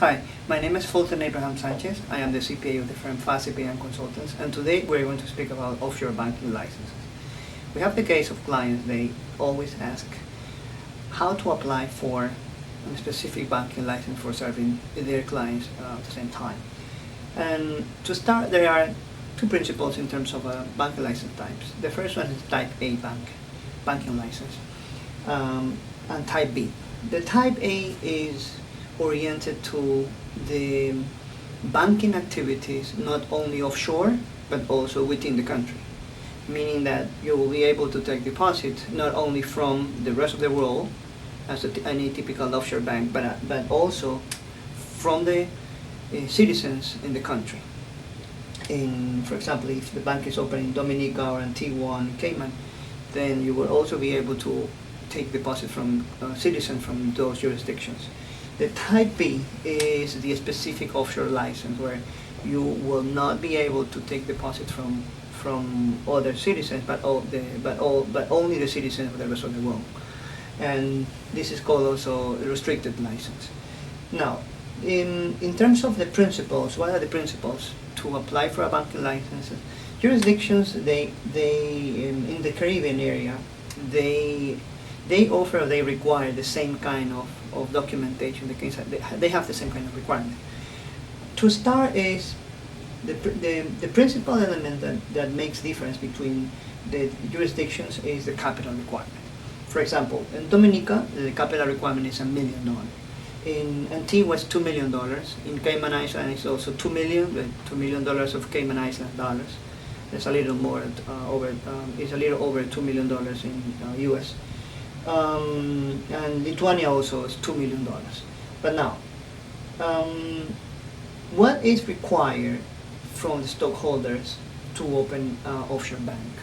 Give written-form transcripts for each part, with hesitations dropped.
Hi, my name is Fulton Abraham Sanchez. I am the CPA of the firm FACPA Consultants, and today we're going to speak about offshore banking licenses. We have the case of clients, they always ask how to apply for a specific banking license for serving their clients at the same time. And to start, there are two principles in terms of banking license types. The first one is type A banking license, and type B. The type A is oriented to the banking activities not only offshore but also within the country, meaning that you will be able to take deposits not only from the rest of the world as any typical offshore bank, but also from the citizens in the country. For example, if the bank is open in Dominica or Antigua and Cayman, then you will also be able to take deposits from citizens from those jurisdictions. The type B is the specific offshore license where you will not be able to take deposits from other citizens, but only the citizens of the rest of the world. And this is called also a restricted license. Now, in terms of the principles, what are the principles to apply for a banking license? Jurisdictions, they in the Caribbean area, they require the same kind of documentation. The case they have the same kind of requirement. To start is the principal element that makes difference between the jurisdictions is the capital requirement. For example, in Dominica, the capital requirement is $1 million. In Antigua, it's $2 million. In Cayman Islands, it's also $2 million of Cayman Island dollars. It's a little more it's a little over $2 million in U.S. And Lithuania also is $2 million. But now, what is required from the stockholders to open an offshore bank?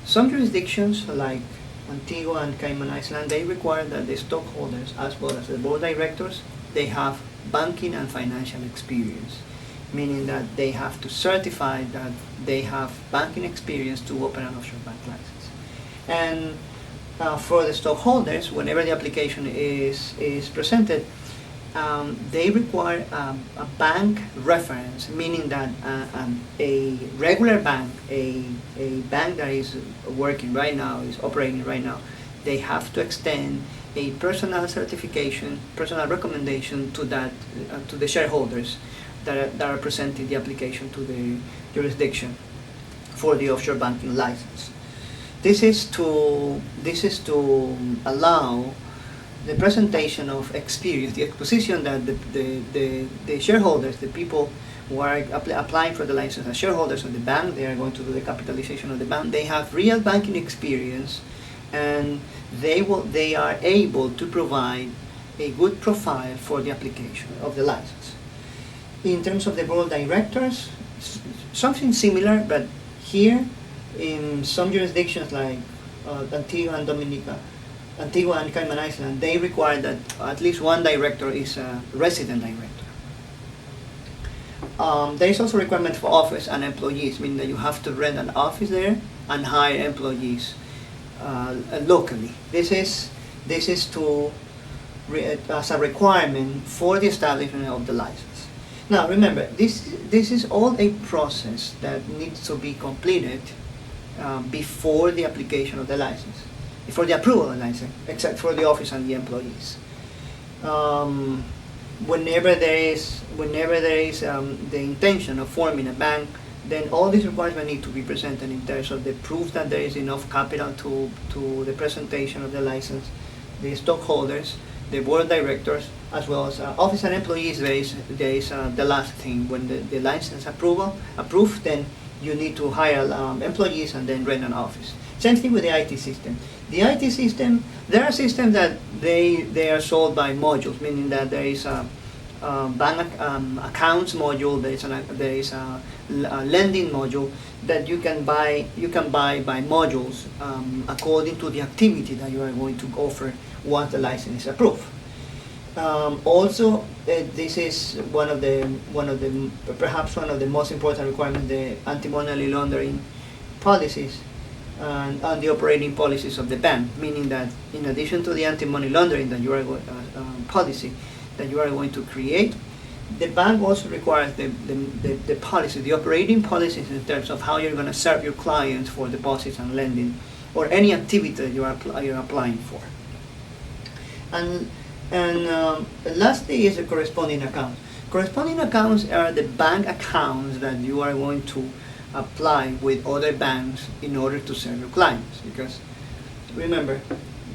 Some jurisdictions, like Antigua and Cayman Islands, they require that the stockholders, as well as the board directors, they have banking and financial experience, meaning that they have to certify that they have banking experience to open an offshore bank license. And for the stockholders, whenever the application is presented, they require a bank reference, meaning that a regular bank, a bank that is working right now, is operating right now, they have to extend a personal certification, personal recommendation to the shareholders that are presenting the application to the jurisdiction for the offshore banking license. This is to allow the presentation of experience, the exposition that the shareholders, the people who are applying for the license as shareholders of the bank, they are going to do the capitalization of the bank, they have real banking experience, and they are able to provide a good profile for the application of the license. In terms of the board of directors, something similar, but here in some jurisdictions like Antigua and Dominica, Antigua and Cayman Islands, they require that at least one director is a resident director. There is also a requirement for office and employees, meaning that you have to rent an office there and hire employees locally. This is as a requirement for the establishment of the license. Now remember, this is all a process that needs to be completed before the application of the license, before the approval of the license, except for the office and the employees. Whenever there is the intention of forming a bank, then all these requirements need to be presented in terms of the proof that there is enough capital to the presentation of the license, the stockholders, the board of directors, as well as office and employees. There is the last thing. When the license approved, then you need to hire employees and then rent an office. Same thing with the IT system. The IT system, there are systems that they are sold by modules, meaning that there is a bank accounts module, there is a lending module that you can buy by modules according to the activity that you are going to offer once the license is approved. Also, this is perhaps one of the most important requirements, the anti-money laundering policies and the operating policies of the bank, meaning that in addition to the anti-money laundering that you are policy that you are going to create, the bank also requires the policy, the operating policies in terms of how you're going to serve your clients for deposits and lending, or any activity that you're applying for. And lastly is the corresponding account. Corresponding accounts are the bank accounts that you are going to apply with other banks in order to serve your clients. Because remember,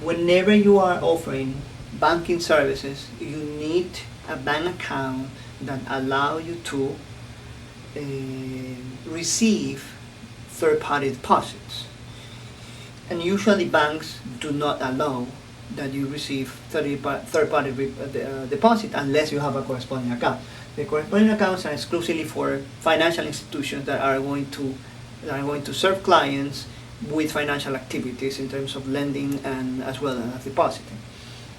whenever you are offering banking services, you need a bank account that allow you to receive third-party deposits. And usually banks do not allow that you receive third-party deposit unless you have a corresponding account. The corresponding accounts are exclusively for financial institutions that are going to serve clients with financial activities in terms of lending and as well as depositing.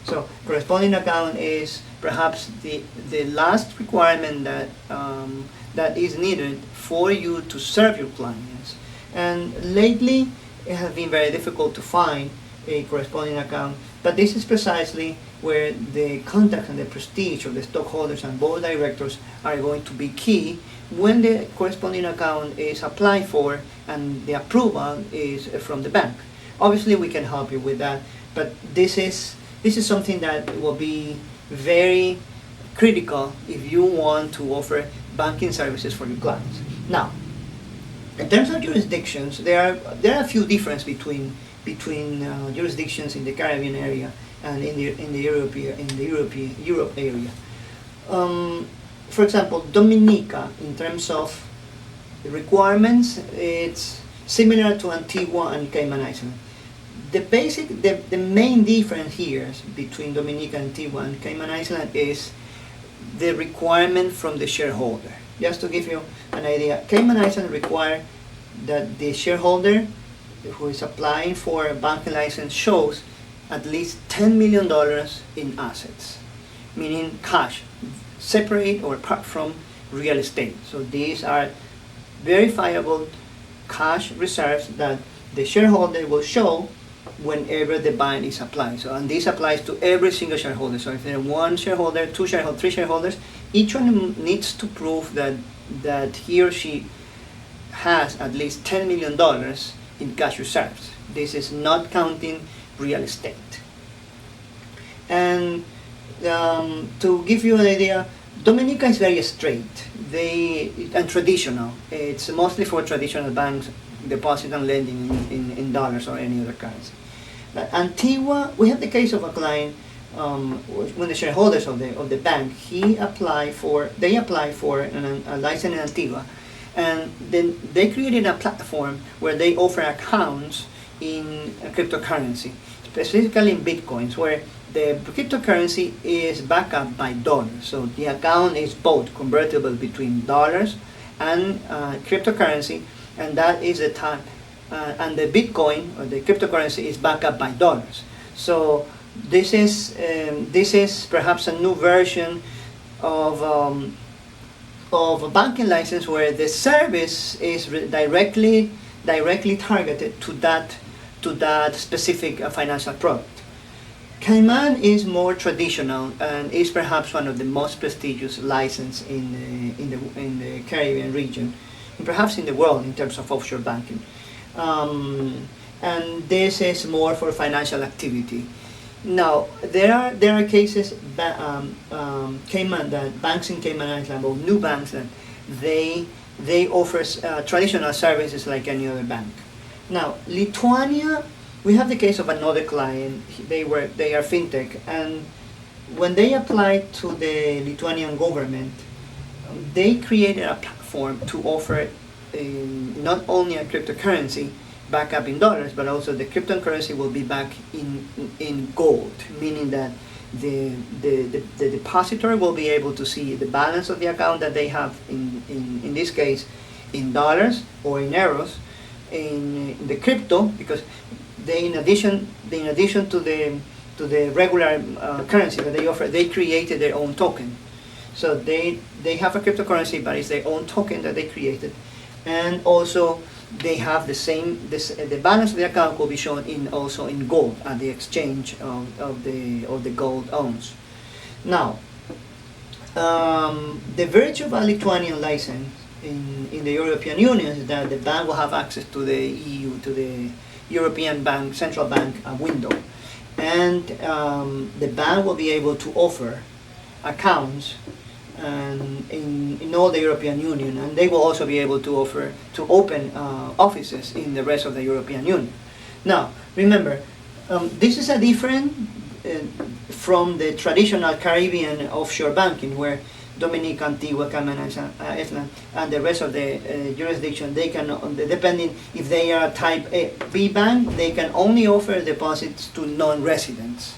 So corresponding account is perhaps the last requirement that is needed for you to serve your clients. And lately it has been very difficult to find a corresponding account, but this is precisely where the contact and the prestige of the stockholders and board directors are going to be key when the corresponding account is applied for and the approval is from the bank. Obviously we can help you with that, but this is something that will be very critical if you want to offer banking services for your clients. Now, in terms of jurisdictions, there are a few differences between jurisdictions in the Caribbean area and in the Europe area. For example, Dominica, in terms of requirements, it's similar to Antigua and Cayman Islands. The main difference here between Dominica, Antigua, and Cayman Islands is the requirement from the shareholder. Just to give you an idea, Cayman Islands require that the shareholder who is applying for a banking license shows at least $10 million in assets, meaning cash, separate or apart from real estate. So these are verifiable cash reserves that the shareholder will show whenever the ban is applied. So, and this applies to every single shareholder. So if there are one shareholder, two shareholders, three shareholders, each one needs to prove that he or she has at least $10 million in cash reserves. This is not counting real estate. And to give you an idea, Dominica is very straight and traditional. It's mostly for traditional banks, deposit and lending in dollars or any other currency. But Antigua, we have the case of a client when the shareholders of the bank, they apply for a license in Antigua, and then they created a platform where they offer accounts in cryptocurrency, specifically in bitcoins, where the cryptocurrency is backed up by dollars. So the account is both convertible between dollars and cryptocurrency, and that is the type. And the Bitcoin or the cryptocurrency is backed up by dollars. So this is perhaps a new version of a banking license where the service is directly targeted to that specific financial product. Cayman is more traditional and is perhaps one of the most prestigious licenses in the Caribbean region, and perhaps in the world in terms of offshore banking. And this is more for financial activity. Now there are cases that banks in Cayman Islands, or new banks, that they offer traditional services like any other bank. Now Lithuania, we have the case of another client. They are fintech, and when they applied to the Lithuanian government, they created a platform to offer not only a cryptocurrency back up in dollars, but also the cryptocurrency will be back in gold, meaning that the depositor will be able to see the balance of the account that they have in this case in dollars or in euros in the crypto, because they in addition to the regular currency that they offer, they created their own token. So they have a cryptocurrency, but it's their own token that they created, and also they have the balance of the account will be shown also in gold at the exchange of the gold ounce. Now, The virtue of a Lithuanian license in the European Union is that the bank will have access to the EU, to the European Bank, Central Bank window. And the bank will be able to offer accounts in all the European Union, and they will also be able to offer to open offices in the rest of the European Union. Now, remember, this is a different from the traditional Caribbean offshore banking, where Dominica, Antigua, Cayman Islands, and the rest of the jurisdiction, they can, depending if they are type B bank, they can only offer deposits to non-residents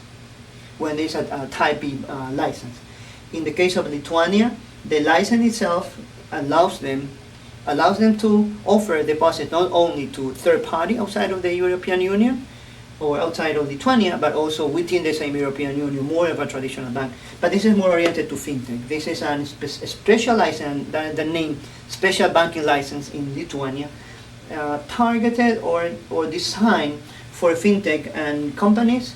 when there's a type B license. In the case of Lithuania, the license itself allows them to offer deposits not only to third party outside of the European Union or outside of Lithuania, but also within the same European Union, more of a traditional bank. But this is more oriented to fintech. This is a special license, the name special banking license in Lithuania, targeted or designed for fintech and companies,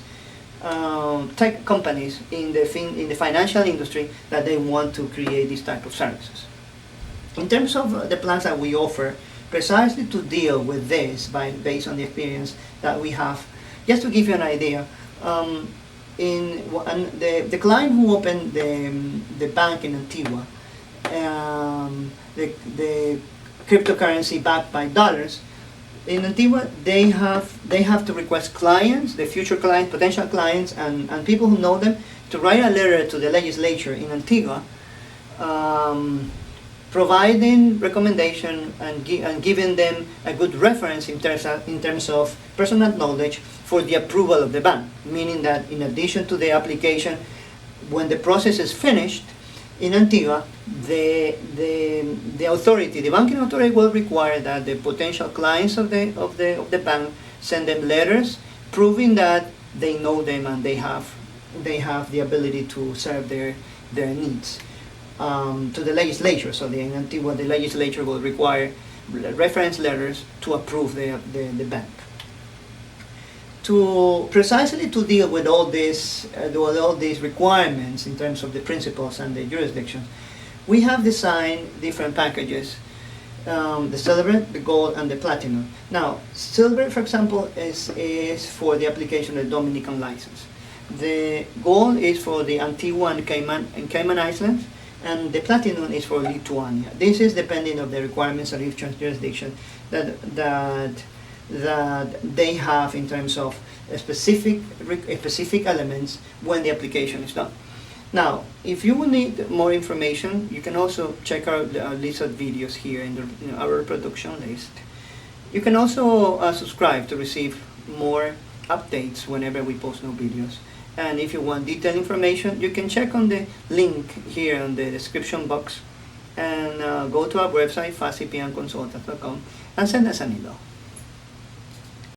tech companies in the financial industry that they want to create this type of services. In terms of the plans that we offer, precisely to deal with this, based on the experience that we have, just to give you an idea, the client who opened the bank in Antigua, the cryptocurrency backed by dollars, in Antigua, they have to request clients, the future clients, potential clients, and people who know them, to write a letter to the legislature in Antigua, providing recommendation and giving them a good reference in terms of personal knowledge for the approval of the bank. Meaning that in addition to the application, when the process is finished in Antigua, the authority, the banking authority, will require that the potential clients of the bank send them letters proving that they know them and they have the ability to serve their needs. To the legislature. So in Antigua, the legislature will require reference letters to approve the bank. Precisely to deal with all these requirements in terms of the principles and the jurisdiction, we have designed different packages: the silver, the gold, and the platinum. Now, silver, for example, is for the application of the Dominican license. The gold is for the Antigua and Cayman Islands, and the platinum is for Lithuania. This is depending on the requirements of each jurisdiction that they have in terms of specific elements when the application is done. Now, if you will need more information, you can also check out our list of videos here in our production list. You can also subscribe to receive more updates whenever we post new videos. And if you want detailed information, you can check on the link here in the description box and go to our website, fastcpnconsultants.com, and send us an email.